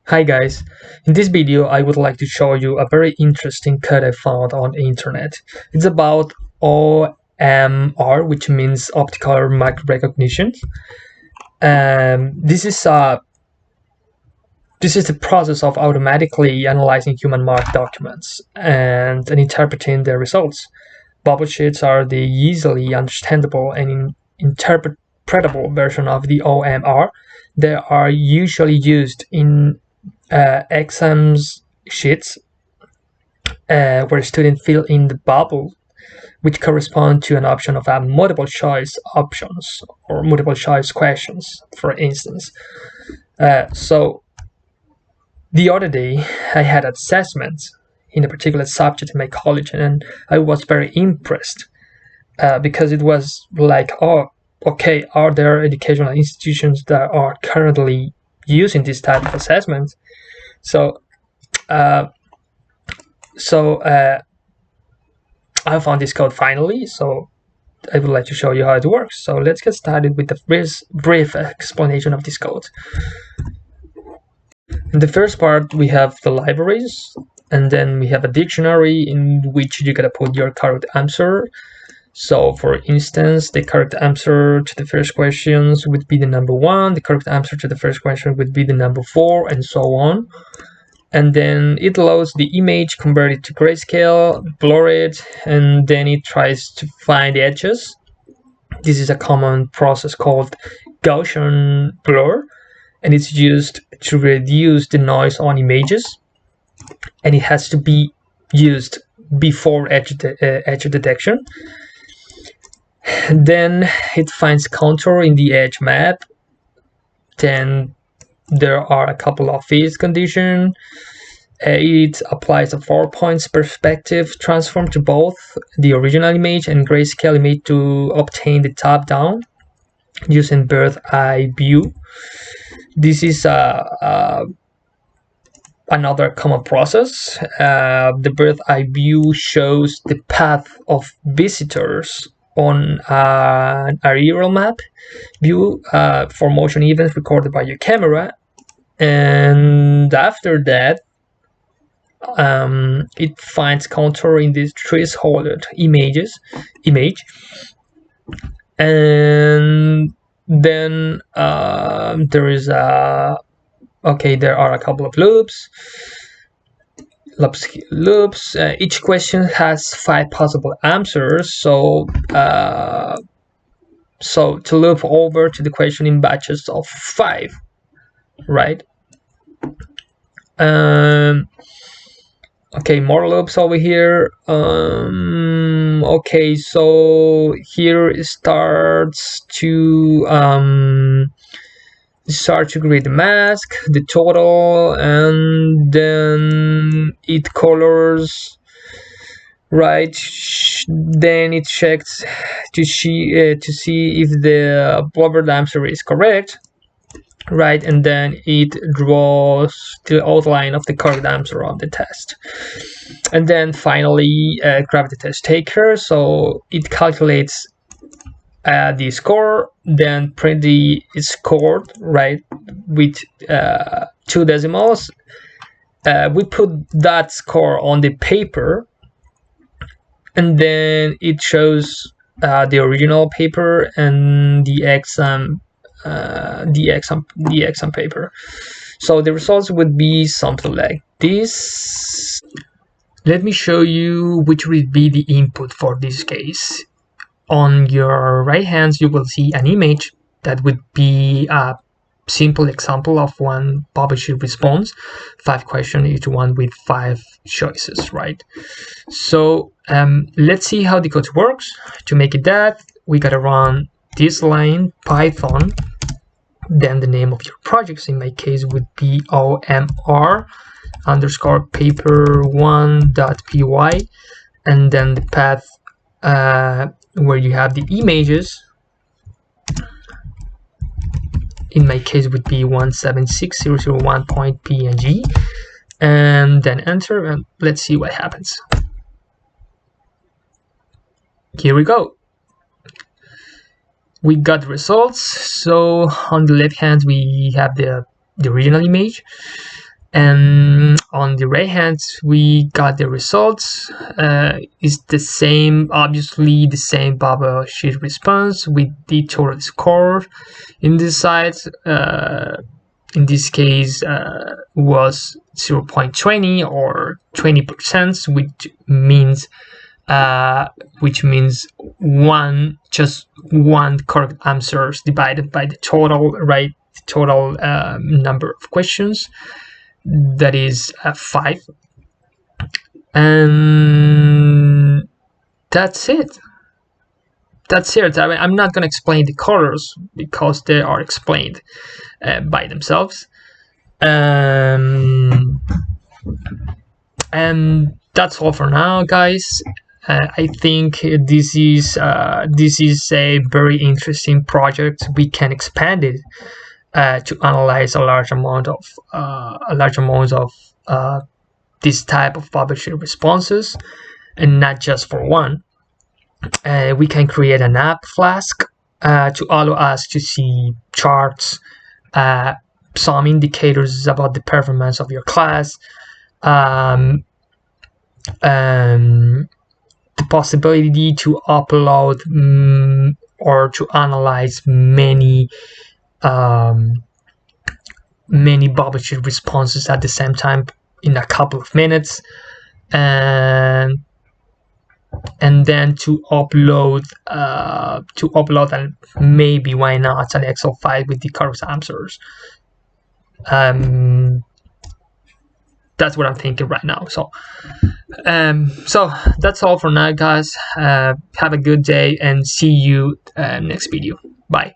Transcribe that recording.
Hi guys, in this video I would like to show you a very interesting code I found on the internet. It's about OMR, which means optical mark recognition. This is the process of automatically analyzing human mark documents and interpreting their results. Bubble sheets are the easily understandable and interpretable version of the OMR. They are usually used in exams sheets where students fill in the bubble which correspond to an option of a multiple choice options or multiple choice questions, for instance. So the other day I had assessments in a particular subject in my college, and I was very impressed because it was like, oh, okay, are there educational institutions that are currently using this type of assessment? So uh, so I found this code finally, so I would like to show you how it works. So let's get started with the brief explanation of this code. In the first part, we have the libraries, and then we have a dictionary in which you gotta put your correct answer. So for instance, the correct answer to the first questions would be the number 1, the correct answer to the first question would be the number 4, and so on. And then it loads the image, convert it to grayscale, blur it, and then it tries to find the edges. This is a common process called Gaussian blur, and it's used to reduce the noise on images, and it has to be used before edge detection. And then it finds contour in the edge map. Then there are a couple of phase conditions. It applies a 4 points perspective transform to both the original image and grayscale image to obtain the top down using bird's eye view. This is another common process. The bird's eye view shows the path of visitors on an aerial map view for motion events recorded by your camera, and after that it finds contour in this threshold image, and then there are a couple of loops. Each question has 5 possible answers, so to loop over to the question in batches of 5, right? Okay, more loops over here. Okay, so here it starts to create the mask, the total, and then it colors, right? Then it checks to see if the blurred answer is correct, right? And then it draws the outline of the correct answer of the test. And then finally grab the test taker, so it calculates the score, then print the score, right, with 2 decimals. We put that score on the paper, and then it shows the original paper and the exam paper. So the results would be something like this. Let me show you which would be the input for this case. On your right hand, you will see an image that would be a simple example of one bubble sheet response, 5 questions, each one with 5 choices, right? So let's see how the code works. To make it that, we gotta run this line Python, then the name of your projects, in my case would be OMR underscore paper1.py, and then the path where you have the images, in my case would be 176.001.png, and then enter, and let's see what happens. Here we go. We got the results. So on the left hand we have the original image, And on the right hand, we got the results. It's the same, obviously the same bubble sheet response with the total score in this side. In this case, was 0.20 or 20%, which means just one correct answers divided by the total, right? The total number of questions. That is 5, and that's it. I mean, I'm not going to explain the colors because they are explained by themselves. And that's all for now, guys. I think this is a very interesting project. We can expand it to analyze a large amount of this type of publisher responses, and not just for one. We can create an app Flask to allow us to see charts, some indicators about the performance of your class, the possibility to upload or to analyze many bubble sheet responses at the same time in a couple of minutes, and then to upload and maybe, why not, an Excel file with the correct answers. That's what I'm thinking right now. So that's all for now, guys. Have a good day and see you next video. Bye.